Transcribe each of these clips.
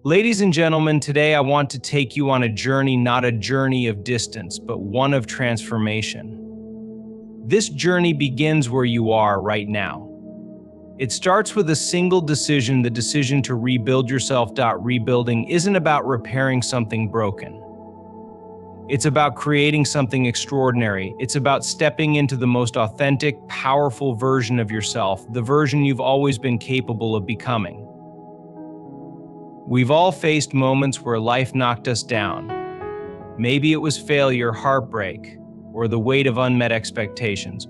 Ladies and gentlemen, today I want to take you on a journey, not a journey of distance, but one of transformation. This journey begins where you are right now. It starts with a single decision, the decision to rebuild yourself. Rebuilding isn't about repairing something broken. It's about creating something extraordinary. It's about stepping into the most authentic, powerful version of yourself, the version you've always been capable of becoming. We've all faced moments where life knocked us down. Maybe it was failure, heartbreak, or the weight of unmet expectations.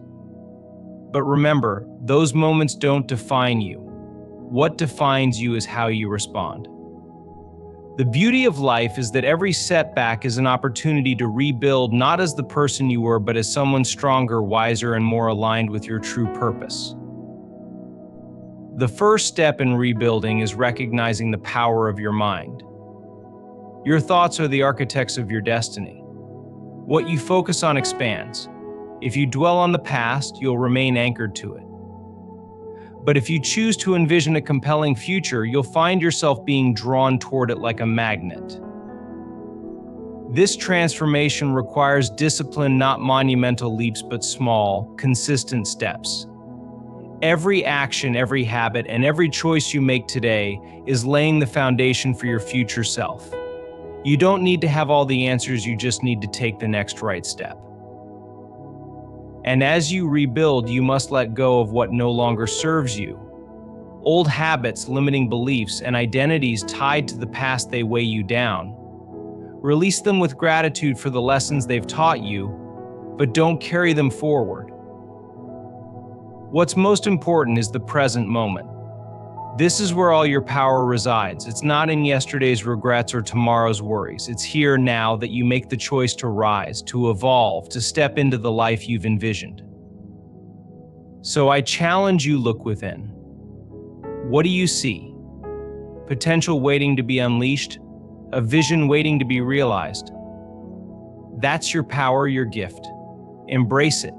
But remember, those moments don't define you. What defines you is how you respond. The beauty of life is that every setback is an opportunity to rebuild, not as the person you were, but as someone stronger, wiser, and more aligned with your true purpose. The first step in rebuilding is recognizing the power of your mind. Your thoughts are the architects of your destiny. What you focus on expands. If you dwell on the past, you'll remain anchored to it. But if you choose to envision a compelling future, you'll find yourself being drawn toward it like a magnet. This transformation requires discipline, not monumental leaps, but small, consistent steps. Every action, every habit, and every choice you make today is laying the foundation for your future self. You don't need to have all the answers, you just need to take the next right step. And as you rebuild, you must let go of what no longer serves you. Old habits, limiting beliefs, and identities tied to the past, they weigh you down. Release them with gratitude for the lessons they've taught you, but don't carry them forward. What's most important is the present moment. This is where all your power resides. It's not in yesterday's regrets or tomorrow's worries. It's here now that you make the choice to rise, to evolve, to step into the life you've envisioned. So I challenge you, look within. What do you see? Potential waiting to be unleashed? A vision waiting to be realized? That's your power, your gift. Embrace it.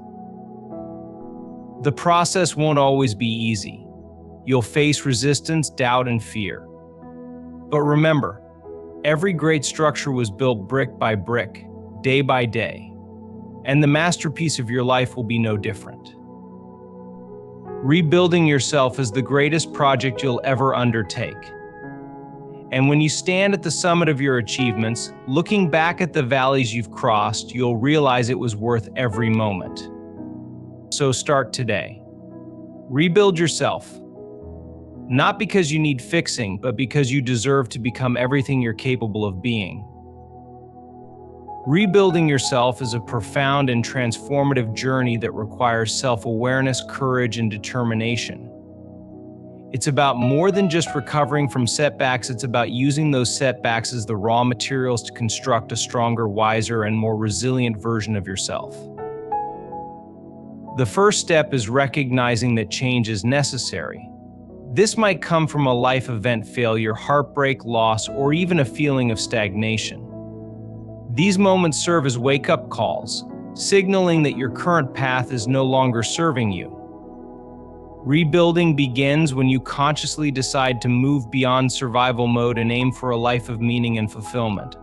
The process won't always be easy. You'll face resistance, doubt, and fear. But remember, every great structure was built brick by brick, day by day, and the masterpiece of your life will be no different. Rebuilding yourself is the greatest project you'll ever undertake. And when you stand at the summit of your achievements, looking back at the valleys you've crossed, you'll realize it was worth every moment. So start today. Rebuild yourself. Not because you need fixing, but because you deserve to become everything you're capable of being. Rebuilding yourself is a profound and transformative journey that requires self-awareness, courage, and determination. It's about more than just recovering from setbacks. It's about using those setbacks as the raw materials to construct a stronger, wiser, and more resilient version of yourself. The first step is recognizing that change is necessary. This might come from a life event, failure, heartbreak, loss, or even a feeling of stagnation. These moments serve as wake-up calls, signaling that your current path is no longer serving you. Rebuilding begins when you consciously decide to move beyond survival mode and aim for a life of meaning and fulfillment.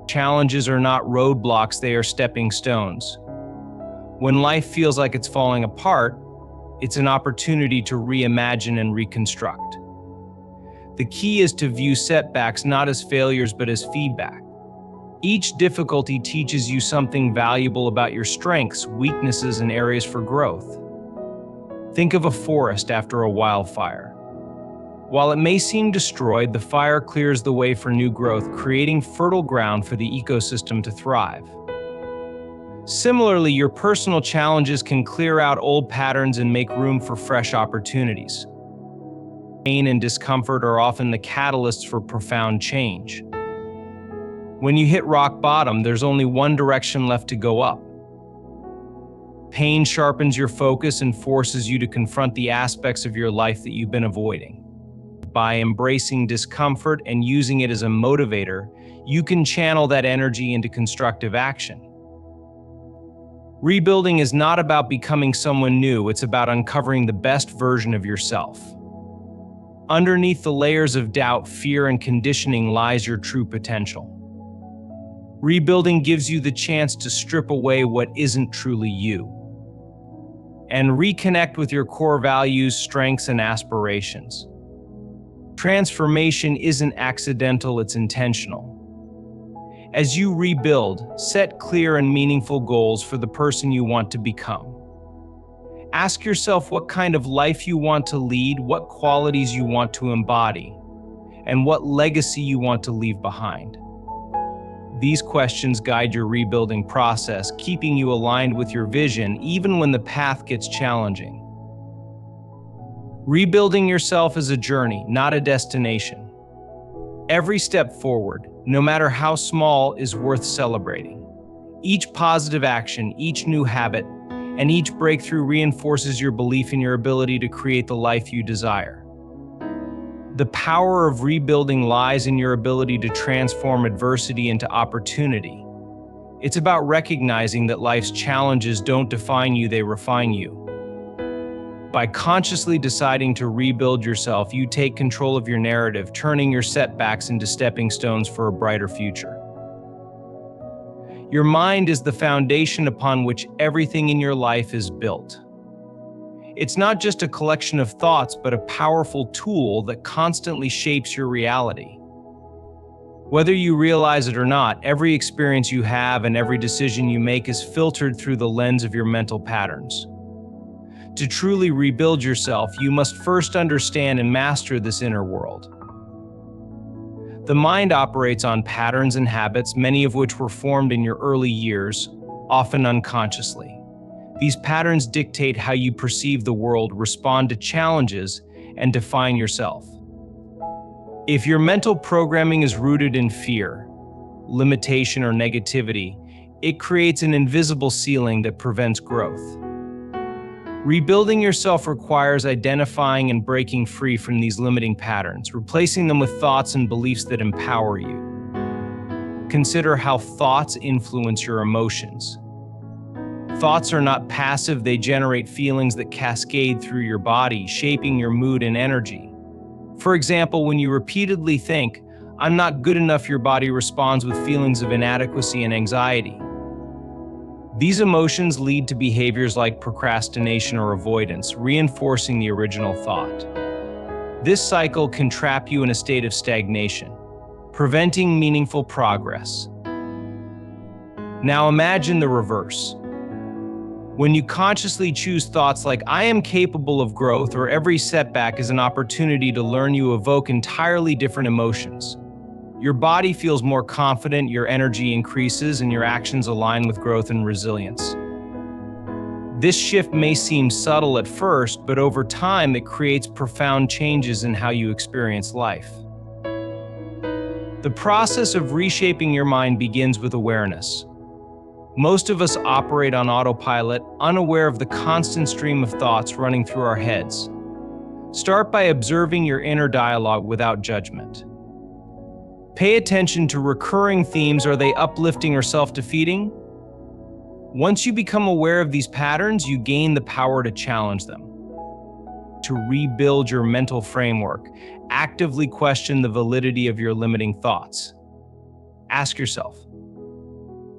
Challenges are not roadblocks, they are stepping stones. When life feels like it's falling apart, it's an opportunity to reimagine and reconstruct. The key is to view setbacks not as failures but as feedback. Each difficulty teaches you something valuable about your strengths, weaknesses, and areas for growth. Think of a forest after a wildfire. While it may seem destroyed, the fire clears the way for new growth, creating fertile ground for the ecosystem to thrive. Similarly, your personal challenges can clear out old patterns and make room for fresh opportunities. Pain and discomfort are often the catalysts for profound change. When you hit rock bottom, there's only one direction left to go up. Pain sharpens your focus and forces you to confront the aspects of your life that you've been avoiding. By embracing discomfort and using it as a motivator, you can channel that energy into constructive action. Rebuilding is not about becoming someone new, it's about uncovering the best version of yourself. Underneath the layers of doubt, fear, and conditioning lies your true potential. Rebuilding gives you the chance to strip away what isn't truly you and reconnect with your core values, strengths, and aspirations. Transformation isn't accidental, it's intentional. As you rebuild, set clear and meaningful goals for the person you want to become. Ask yourself what kind of life you want to lead, what qualities you want to embody, and what legacy you want to leave behind. These questions guide your rebuilding process, keeping you aligned with your vision even when the path gets challenging. Rebuilding yourself is a journey, not a destination. Every step forward, no matter how small, is worth celebrating. Each positive action, each new habit, and each breakthrough reinforces your belief in your ability to create the life you desire. The power of rebuilding lies in your ability to transform adversity into opportunity. It's about recognizing that life's challenges don't define you, they refine you. By consciously deciding to rebuild yourself, you take control of your narrative, turning your setbacks into stepping stones for a brighter future. Your mind is the foundation upon which everything in your life is built. It's not just a collection of thoughts, but a powerful tool that constantly shapes your reality. Whether you realize it or not, every experience you have and every decision you make is filtered through the lens of your mental patterns. To truly rebuild yourself, you must first understand and master this inner world. The mind operates on patterns and habits, many of which were formed in your early years, often unconsciously. These patterns dictate how you perceive the world, respond to challenges, and define yourself. If your mental programming is rooted in fear, limitation, or negativity, it creates an invisible ceiling that prevents growth. Rebuilding yourself requires identifying and breaking free from these limiting patterns, replacing them with thoughts and beliefs that empower you. Consider how thoughts influence your emotions. Thoughts are not passive, they generate feelings that cascade through your body, shaping your mood and energy. For example, when you repeatedly think, "I'm not good enough," your body responds with feelings of inadequacy and anxiety. These emotions lead to behaviors like procrastination or avoidance, reinforcing the original thought. This cycle can trap you in a state of stagnation, preventing meaningful progress. Now imagine the reverse. When you consciously choose thoughts like, "I am capable of growth," or "every setback is an opportunity to learn," you evoke entirely different emotions. Your body feels more confident, your energy increases, and your actions align with growth and resilience. This shift may seem subtle at first, but over time it creates profound changes in how you experience life. The process of reshaping your mind begins with awareness. Most of us operate on autopilot, unaware of the constant stream of thoughts running through our heads. Start by observing your inner dialogue without judgment. Pay attention to recurring themes. Are they uplifting or self-defeating? Once you become aware of these patterns, you gain the power to challenge them. To rebuild your mental framework, actively question the validity of your limiting thoughts. Ask yourself.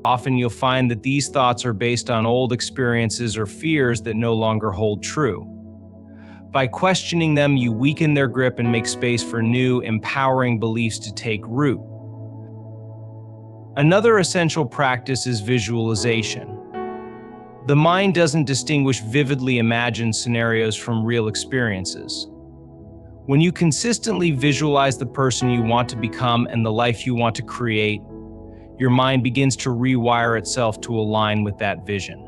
Often you'll find that these thoughts are based on old experiences or fears that no longer hold true. By questioning them, you weaken their grip and make space for new, empowering beliefs to take root. Another essential practice is visualization. The mind doesn't distinguish vividly imagined scenarios from real experiences. When you consistently visualize the person you want to become and the life you want to create, your mind begins to rewire itself to align with that vision.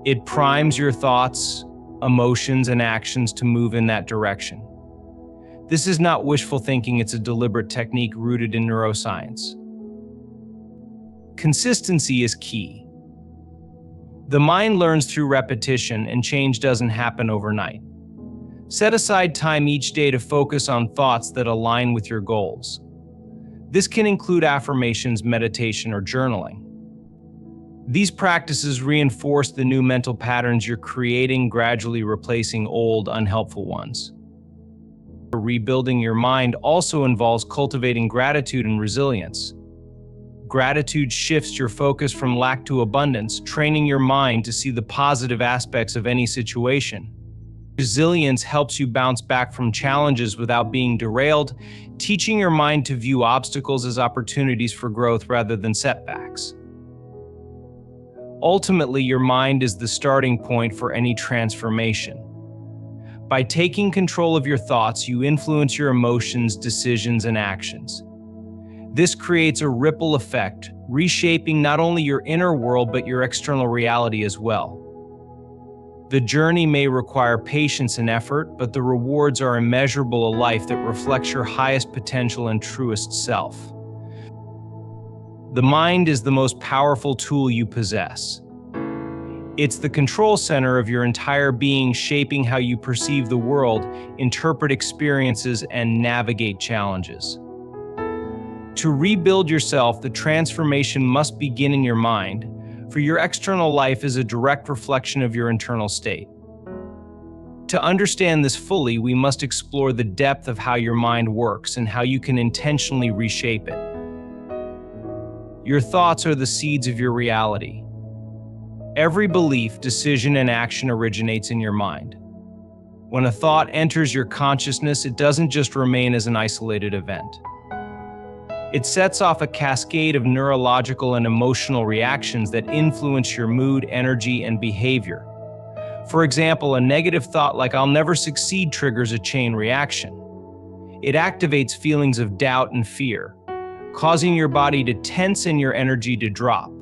It primes your thoughts, emotions, and actions to move in that direction. This is not wishful thinking, it's a deliberate technique rooted in neuroscience. Consistency is key. The mind learns through repetition, and change doesn't happen overnight. Set aside time each day to focus on thoughts that align with your goals. This can include affirmations, meditation, or journaling. These practices reinforce the new mental patterns you're creating, gradually replacing old, unhelpful ones. Rebuilding your mind also involves cultivating gratitude and resilience. Gratitude shifts your focus from lack to abundance, training your mind to see the positive aspects of any situation. Resilience helps you bounce back from challenges without being derailed, teaching your mind to view obstacles as opportunities for growth rather than setbacks. Ultimately, your mind is the starting point for any transformation. By taking control of your thoughts, you influence your emotions, decisions, and actions. This creates a ripple effect, reshaping not only your inner world but your external reality as well. The journey may require patience and effort, but the rewards are immeasurable. A life that reflects your highest potential and truest self. The mind is the most powerful tool you possess. It's the control center of your entire being, shaping how you perceive the world, interpret experiences, and navigate challenges. To rebuild yourself, the transformation must begin in your mind, for your external life is a direct reflection of your internal state. To understand this fully, we must explore the depth of how your mind works and how you can intentionally reshape it. Your thoughts are the seeds of your reality. Every belief, decision, and action originates in your mind. When a thought enters your consciousness, it doesn't just remain as an isolated event. It sets off a cascade of neurological and emotional reactions that influence your mood, energy, and behavior. For example, a negative thought like "I'll never succeed" triggers a chain reaction. It activates feelings of doubt and fear, causing your body to tense and your energy to drop.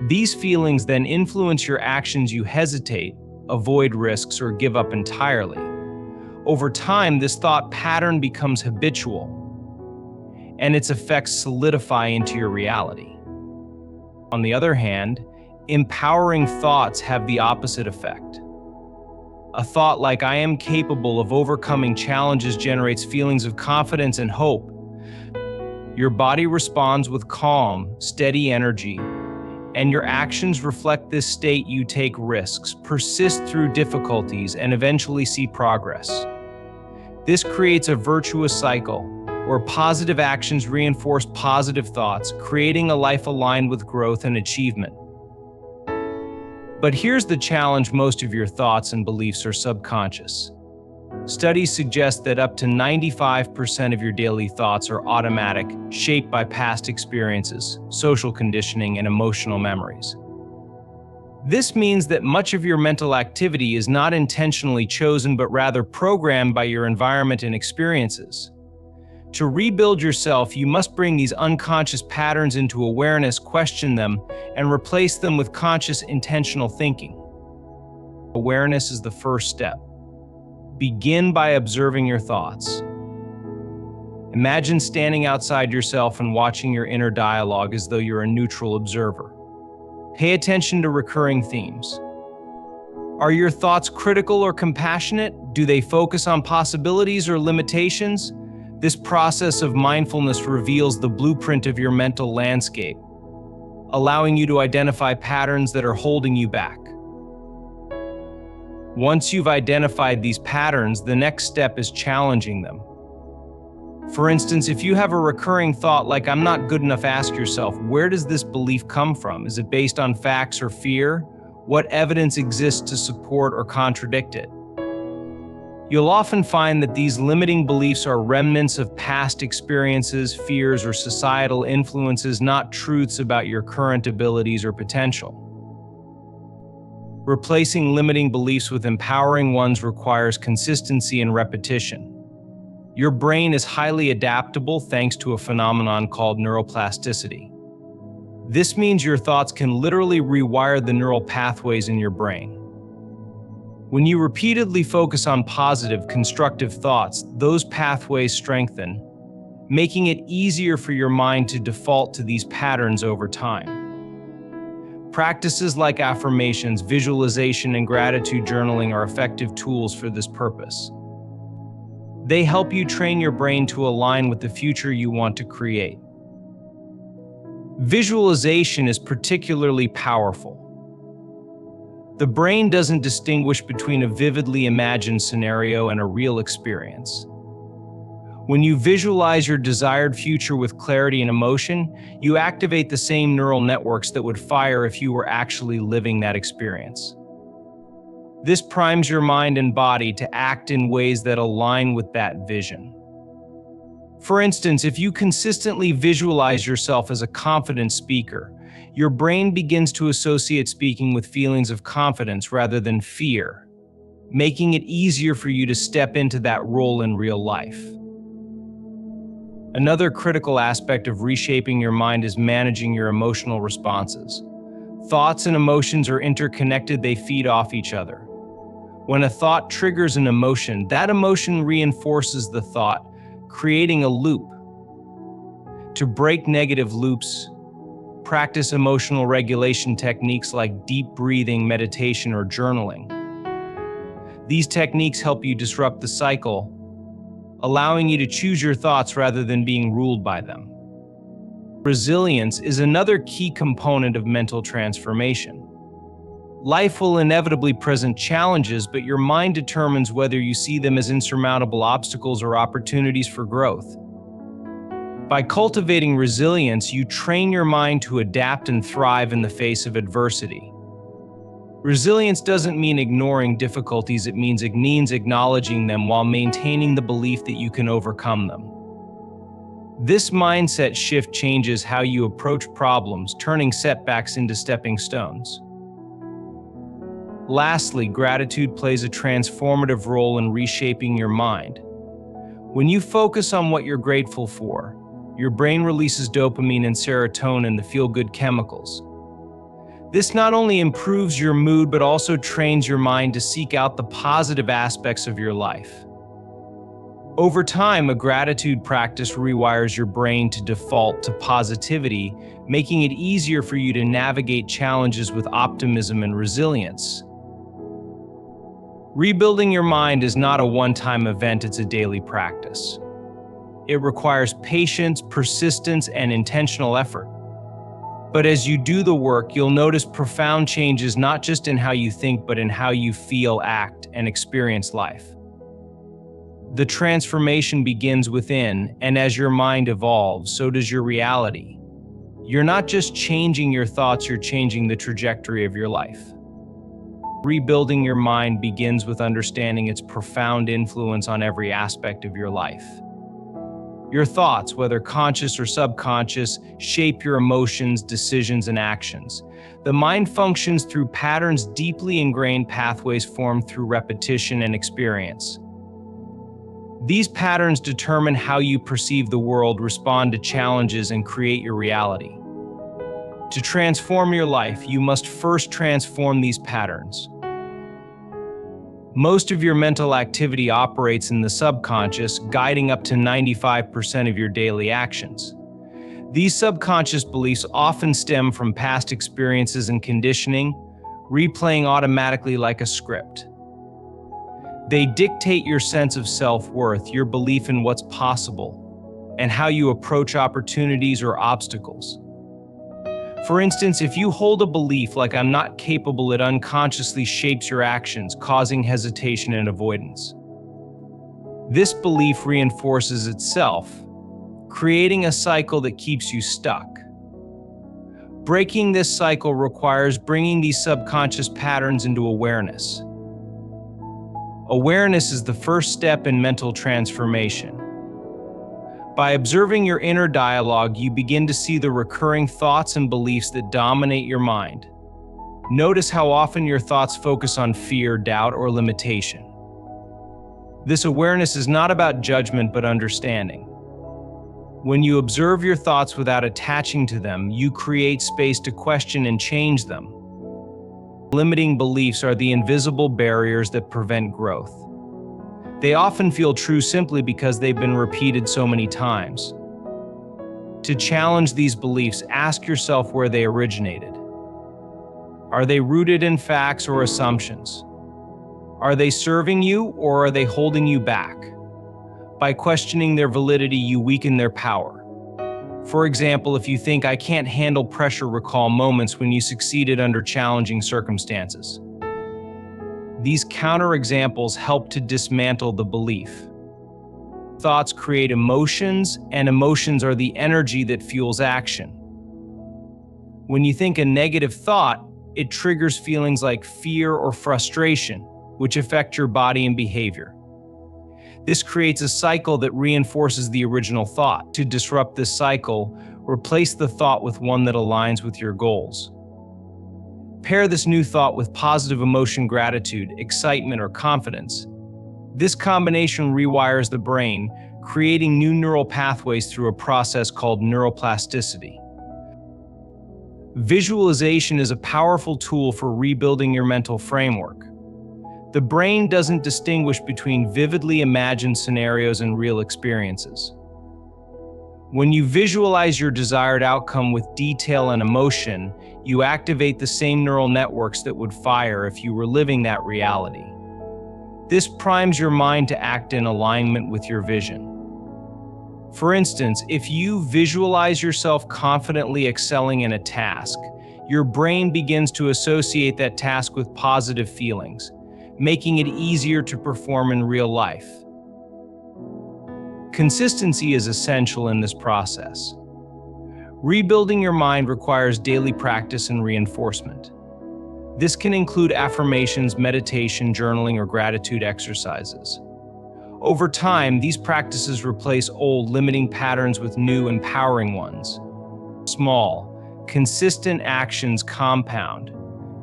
These feelings then influence your actions. You hesitate, avoid risks, or give up entirely. Over time, this thought pattern becomes habitual, and its effects solidify into your reality. On the other hand, empowering thoughts have the opposite effect. A thought like "I am capable of overcoming challenges" generates feelings of confidence and hope. Your body responds with calm, steady energy, and your actions reflect this state. You take risks, persist through difficulties, and eventually see progress. This creates a virtuous cycle, where positive actions reinforce positive thoughts, creating a life aligned with growth and achievement. But here's the challenge: most of your thoughts and beliefs are subconscious. Studies suggest that up to 95% of your daily thoughts are automatic, shaped by past experiences, social conditioning, and emotional memories. This means that much of your mental activity is not intentionally chosen, but rather programmed by your environment and experiences. To rebuild yourself, you must bring these unconscious patterns into awareness, question them, and replace them with conscious, intentional thinking. Awareness is the first step. Begin by observing your thoughts. Imagine standing outside yourself and watching your inner dialogue as though you're a neutral observer. Pay attention to recurring themes. Are your thoughts critical or compassionate? Do they focus on possibilities or limitations? This process of mindfulness reveals the blueprint of your mental landscape, allowing you to identify patterns that are holding you back. Once you've identified these patterns, the next step is challenging them. For instance, if you have a recurring thought like "I'm not good enough," ask yourself, where does this belief come from? Is it based on facts or fear? What evidence exists to support or contradict it? You'll often find that these limiting beliefs are remnants of past experiences, fears, or societal influences, not truths about your current abilities or potential. Replacing limiting beliefs with empowering ones requires consistency and repetition. Your brain is highly adaptable thanks to a phenomenon called neuroplasticity. This means your thoughts can literally rewire the neural pathways in your brain. When you repeatedly focus on positive, constructive thoughts, those pathways strengthen, making it easier for your mind to default to these patterns over time. Practices like affirmations, visualization, and gratitude journaling are effective tools for this purpose. They help you train your brain to align with the future you want to create. Visualization is particularly powerful. The brain doesn't distinguish between a vividly imagined scenario and a real experience. When you visualize your desired future with clarity and emotion, you activate the same neural networks that would fire if you were actually living that experience. This primes your mind and body to act in ways that align with that vision. For instance, if you consistently visualize yourself as a confident speaker, your brain begins to associate speaking with feelings of confidence rather than fear, making it easier for you to step into that role in real life. Another critical aspect of reshaping your mind is managing your emotional responses. Thoughts and emotions are interconnected, they feed off each other. When a thought triggers an emotion, that emotion reinforces the thought, creating a loop. To break negative loops, practice emotional regulation techniques like deep breathing, meditation, or journaling. These techniques help you disrupt the cycle, allowing you to choose your thoughts rather than being ruled by them. Resilience is another key component of mental transformation. Life will inevitably present challenges, but your mind determines whether you see them as insurmountable obstacles or opportunities for growth. By cultivating resilience, you train your mind to adapt and thrive in the face of adversity. Resilience doesn't mean ignoring difficulties, it means acknowledging them while maintaining the belief that you can overcome them. This mindset shift changes how you approach problems, turning setbacks into stepping stones. Lastly, gratitude plays a transformative role in reshaping your mind. When you focus on what you're grateful for, your brain releases dopamine and serotonin, the feel-good chemicals. This not only improves your mood, but also trains your mind to seek out the positive aspects of your life. Over time, a gratitude practice rewires your brain to default to positivity, making it easier for you to navigate challenges with optimism and resilience. Rebuilding your mind is not a one-time event, it's a daily practice. It requires patience, persistence, and intentional effort. But as you do the work, you'll notice profound changes not just in how you think, but in how you feel, act, and experience life. The transformation begins within, and as your mind evolves, so does your reality. You're not just changing your thoughts, you're changing the trajectory of your life. Rebuilding your mind begins with understanding its profound influence on every aspect of your life. Your thoughts, whether conscious or subconscious, shape your emotions, decisions, and actions. The mind functions through patterns, deeply ingrained pathways formed through repetition and experience. These patterns determine how you perceive the world, respond to challenges, and create your reality. To transform your life, you must first transform these patterns. Most of your mental activity operates in the subconscious, guiding up to 95% of your daily actions. These subconscious beliefs often stem from past experiences and conditioning, replaying automatically like a script. They dictate your sense of self-worth, your belief in what's possible, and how you approach opportunities or obstacles. For instance, if you hold a belief like "I'm not capable," it unconsciously shapes your actions, causing hesitation and avoidance. This belief reinforces itself, creating a cycle that keeps you stuck. Breaking this cycle requires bringing these subconscious patterns into awareness. Awareness is the first step in mental transformation. By observing your inner dialogue, you begin to see the recurring thoughts and beliefs that dominate your mind. Notice how often your thoughts focus on fear, doubt, or limitation. This awareness is not about judgment, but understanding. When you observe your thoughts without attaching to them, you create space to question and change them. Limiting beliefs are the invisible barriers that prevent growth. They often feel true simply because they've been repeated so many times. To challenge these beliefs, ask yourself where they originated. Are they rooted in facts or assumptions? Are they serving you or are they holding you back? By questioning their validity, you weaken their power. For example, if you think "I can't handle pressure," recall moments when you succeeded under challenging circumstances. These counterexamples help to dismantle the belief. Thoughts create emotions, and emotions are the energy that fuels action. When you think a negative thought, it triggers feelings like fear or frustration, which affect your body and behavior. This creates a cycle that reinforces the original thought. To disrupt this cycle, replace the thought with one that aligns with your goals. Pair this new thought with positive emotion, gratitude, excitement, or confidence. This combination rewires the brain, creating new neural pathways through a process called neuroplasticity. Visualization is a powerful tool for rebuilding your mental framework. The brain doesn't distinguish between vividly imagined scenarios and real experiences. When you visualize your desired outcome with detail and emotion, you activate the same neural networks that would fire if you were living that reality. This primes your mind to act in alignment with your vision. For instance, if you visualize yourself confidently excelling in a task, your brain begins to associate that task with positive feelings, making it easier to perform in real life. Consistency is essential in this process. Rebuilding your mind requires daily practice and reinforcement. This can include affirmations, meditation, journaling, or gratitude exercises. Over time, these practices replace old, limiting patterns with new, empowering ones. Small, consistent actions compound,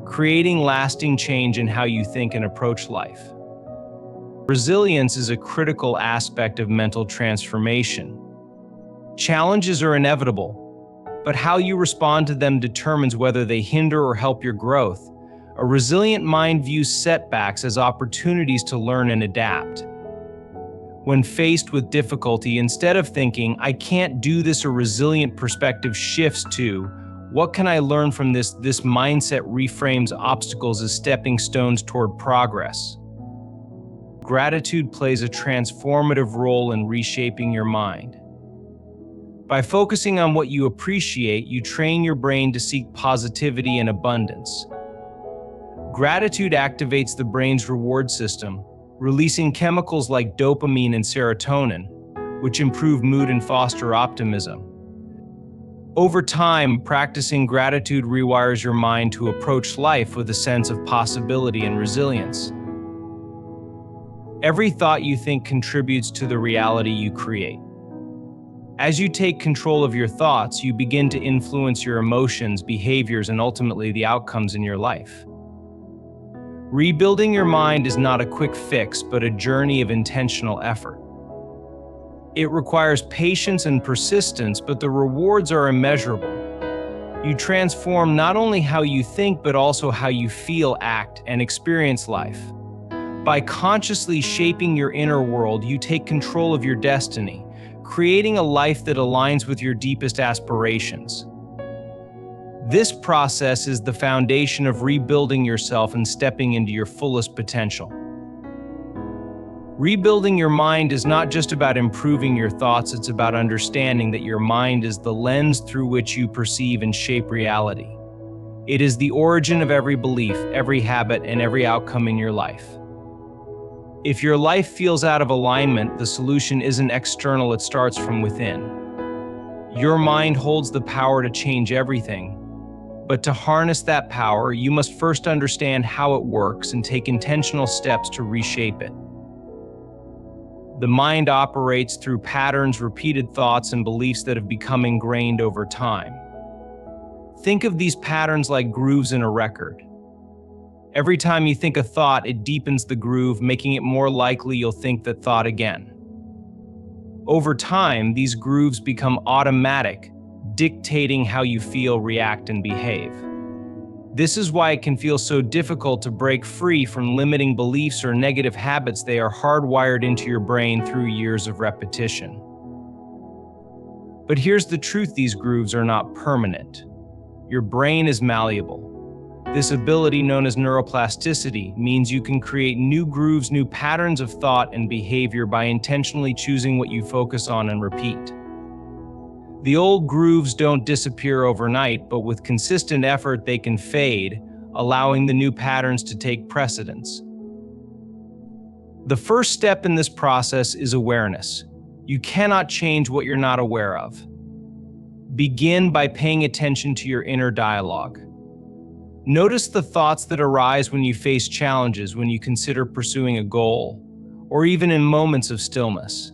creating lasting change in how you think and approach life. Resilience is a critical aspect of mental transformation. Challenges are inevitable, but how you respond to them determines whether they hinder or help your growth. A resilient mind views setbacks as opportunities to learn and adapt. When faced with difficulty, instead of thinking, "I can't do this," a resilient perspective shifts to, "What can I learn from this?" This mindset reframes obstacles as stepping stones toward progress. Gratitude plays a transformative role in reshaping your mind. By focusing on what you appreciate, you train your brain to seek positivity and abundance. Gratitude activates the brain's reward system, releasing chemicals like dopamine and serotonin, which improve mood and foster optimism. Over time, practicing gratitude rewires your mind to approach life with a sense of possibility and resilience. Every thought you think contributes to the reality you create. As you take control of your thoughts, you begin to influence your emotions, behaviors, and ultimately the outcomes in your life. Rebuilding your mind is not a quick fix, but a journey of intentional effort. It requires patience and persistence, but the rewards are immeasurable. You transform not only how you think, but also how you feel, act, and experience life. By consciously shaping your inner world, you take control of your destiny, creating a life that aligns with your deepest aspirations. This process is the foundation of rebuilding yourself and stepping into your fullest potential. Rebuilding your mind is not just about improving your thoughts, it's about understanding that your mind is the lens through which you perceive and shape reality. It is the origin of every belief, every habit, and every outcome in your life. If your life feels out of alignment, the solution isn't external, it starts from within. Your mind holds the power to change everything. But to harness that power, you must first understand how it works and take intentional steps to reshape it. The mind operates through patterns, repeated thoughts, and beliefs that have become ingrained over time. Think of these patterns like grooves in a record. Every time you think a thought, it deepens the groove, making it more likely you'll think that thought again. Over time, these grooves become automatic, dictating how you feel, react, and behave. This is why it can feel so difficult to break free from limiting beliefs or negative habits. They are hardwired into your brain through years of repetition. But here's the truth: these grooves are not permanent. Your brain is malleable. This ability, known as neuroplasticity, means you can create new grooves, new patterns of thought and behavior by intentionally choosing what you focus on and repeat. The old grooves don't disappear overnight, but with consistent effort they can fade, allowing the new patterns to take precedence. The first step in this process is awareness. You cannot change what you're not aware of. Begin by paying attention to your inner dialogue. Notice the thoughts that arise when you face challenges, when you consider pursuing a goal, or even in moments of stillness.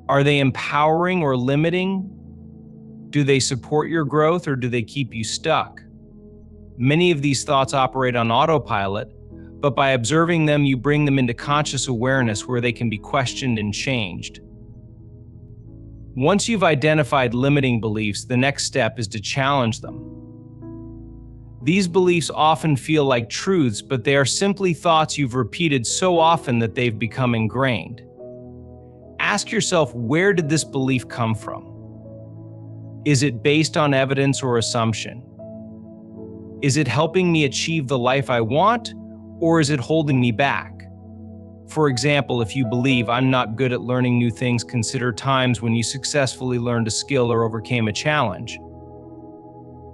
Are they empowering or limiting? Do they support your growth or do they keep you stuck? Many of these thoughts operate on autopilot, but by observing them, you bring them into conscious awareness where they can be questioned and changed. Once you've identified limiting beliefs, the next step is to challenge them. These beliefs often feel like truths, but they are simply thoughts you've repeated so often that they've become ingrained. Ask yourself, where did this belief come from? Is it based on evidence or assumption? Is it helping me achieve the life I want, or is it holding me back? For example, if you believe, "I'm not good at learning new things," consider times when you successfully learned a skill or overcame a challenge.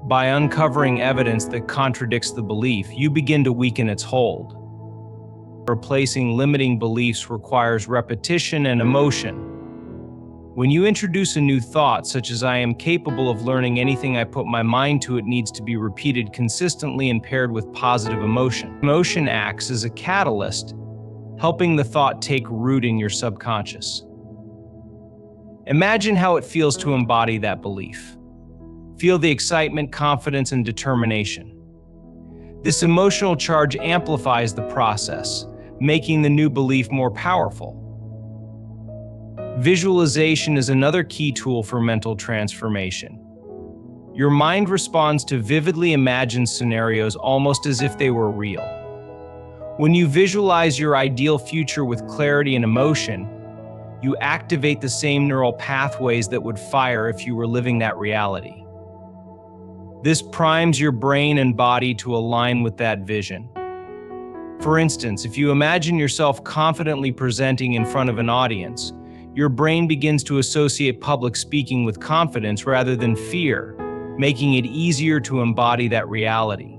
By uncovering evidence that contradicts the belief, you begin to weaken its hold. Replacing limiting beliefs requires repetition and emotion. When you introduce a new thought, such as "I am capable of learning anything I put my mind to," it needs to be repeated consistently and paired with positive emotion. Emotion acts as a catalyst, helping the thought take root in your subconscious. Imagine how it feels to embody that belief. Feel the excitement, confidence, and determination. This emotional charge amplifies the process, making the new belief more powerful. Visualization is another key tool for mental transformation. Your mind responds to vividly imagined scenarios almost as if they were real. When you visualize your ideal future with clarity and emotion, you activate the same neural pathways that would fire if you were living that reality. This primes your brain and body to align with that vision. For instance, if you imagine yourself confidently presenting in front of an audience, your brain begins to associate public speaking with confidence rather than fear, making it easier to embody that reality.